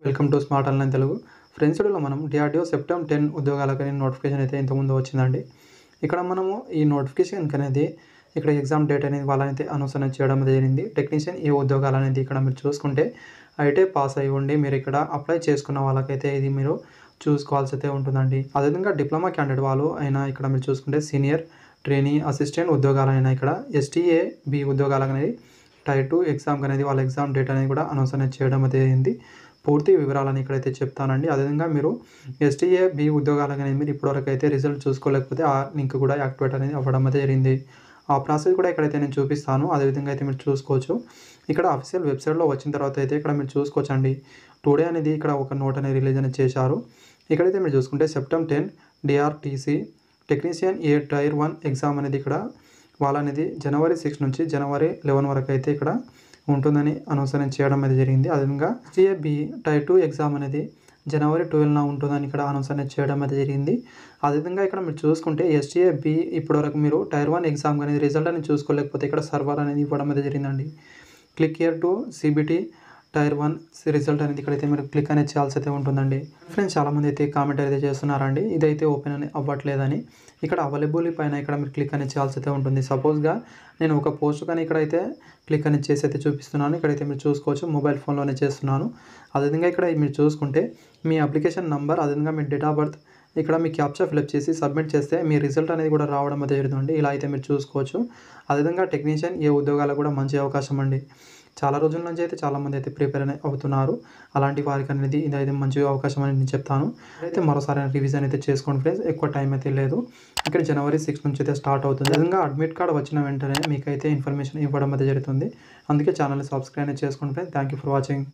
Welcome to smart online Telugu. Friends, వీడియోలో మనం DRDO September 10 ఉద్యోగాలకని notification అయితే ఇంతకుముందు వచ్చిందండి. ఇక్కడ మనము ఈ నోటిఫికేషన్ అనేది ఇక్కడ ఎగ్జామ్ డేట్ అనేది వాళ్ళైతే అనౌన్స్ అనేది చేయడం జరిగింది. టెక్నీషియన్ ఈ ఉద్యోగాలు అనేది ఇక్కడ మీరు చూసుకుంటే ఐటీఐ పాస్ అయ్యి ఉండి మీరు ఇక్కడ అప్లై చేసుకున్న వాళ్ళకైతే ఇది మీరు చూసుకోవాల్సి అయితే ఉంటుందండి. అదేవిధంగా డిప్లొమా క్యాండిడేట్ వాళ్ళు అయినా ఇక్కడ మీరు చూసుకుంటే సీనియర్ ట్రైనీ అసిస్టెంట్ ఉద్యోగాలైనా ఇక్కడ ఎస్టీఏ బి ఉద్యోగాలకు అనేది టైర్ 2 ఎగ్జామ్ అనేది వాళ్ళ ఎగ్జామ్ డేట్ అనేది కూడా అనౌన్స్ అనేది చేయడం అయితే అయింది. పూర్తి వివరాలను ఇక్కడైతే చెప్తానండి. అదేవిధంగా మీరు ఎస్టీఏ బి ఉద్యోగాలకు అనేది మీరు ఇప్పటివరకు అయితే రిజల్ట్ చూసుకోలేకపోతే ఆ లింక్ కూడా యాక్టివేట్ అనేది అవ్వడం అయితే జరిగింది. ఆ ప్రాసెస్ కూడా ఇక్కడైతే నేను చూపిస్తాను. అదేవిధంగా అయితే మీరు చూసుకోవచ్చు. ఇక్కడ అఫీషియల్ వెబ్సైట్‌లో వచ్చిన తర్వాత అయితే ఇక్కడ మీరు చూసుకోవచ్చండి. టుడే అనేది ఇక్కడ ఒక నోట్ అనేది రిలీజ్ అనేది చేశారు. ఇక్కడైతే మీరు చూసుకుంటే సెప్టెంబర్ 10 డిఆర్‌టీసీ టెక్నీషియన్ ఏ టైర్ 1 ఎగ్జామ్ అనేది ఇక్కడ వాళ్ళనేది జనవరి 6 నుంచి జనవరి 11 వరకు అయితే ఇక్కడ ఉంటుందని అనౌన్స్ అనేది చేయడం అనేది జరిగింది. అదేవిధంగా ఎస్టీఏ బి టైర్ 2 ఎగ్జామ్ అనేది జనవరి 12న ఉంటుందని ఇక్కడ అనౌన్స్ అనేది చేయడం అయితే జరిగింది. అదేవిధంగా ఇక్కడ మీరు చూసుకుంటే ఎస్టీఏ బి ఇప్పటివరకు మీరు టైర్ 1 ఎగ్జామ్ అనేది రిజల్ట్ అనేది చూసుకోలేకపోతే ఇక్కడ సర్వర్ అనేది ఇవ్వడం అయితే జరిగిందండి. Click here to CBT tier 1 result అనేది ఇక్కడైతే మీరు క్లిక్ అనేది చేయాల్సి అయితే ఉంటుందండి. ఫ్రెండ్స్, చాలామంది అయితే కామెంట్ అయితే చేస్తున్నారండి ఇదైతే ఓపెన్ అని అవ్వట్లేదని. ఇక్కడ అవైలబుల్ పైన ఇక్కడ మీరు క్లిక్ అనేది చేయాల్సి అయితే ఉంటుంది. సపోజ్గా నేను ఒక పోస్ట్ కానీ ఇక్కడైతే క్లిక్ అనేది చేసి అయితే చూపిస్తున్నాను. ఇక్కడైతే మీరు చూసుకోవచ్చు, మొబైల్ ఫోన్లోనే చేస్తున్నాను. అదేవిధంగా ఇక్కడ మీరు చూసుకుంటే మీ అప్లికేషన్ నంబర్ అదేవిధంగా మీ డేట్ ఆఫ్ బర్త్ ఇక్కడ మీ క్యాప్చా ఫిల్అప్ చేసి సబ్మిట్ చేస్తే మీ రిజల్ట్ అనేది కూడా రావడం అయితే జరుగుతుంది. ఇలా అయితే మీరు చూసుకోవచ్చు. అదేవిధంగా టెక్నీషియన్ ఏ ఉద్యోగాలకు కూడా మంచి అవకాశం అండి. చాలా రోజుల నుంచి అయితే చాలామంది అయితే ప్రిపేర్ అవుతున్నారు. అలాంటి వారికి అనేది ఇదైతే మంచి అవకాశం అని నేను చెప్తాను. అయితే మరోసారి రివిజన్ అయితే చేసుకోండి ఫ్రెండ్స్. ఎక్కువ టైం అయితే లేదు. ఇక్కడ జనవరి 6 నుంచి అయితే స్టార్ట్ అవుతుంది. అదేవిధంగా అడ్మిట్ కార్డ్ వచ్చిన వెంటనే మీకైతే ఇన్ఫర్మేషన్ ఇవ్వడం అయితే జరుగుతుంది. అందుకే ఛానల్ని సబ్స్క్రైబ్ చేసుకోండి friends. Thank you for watching.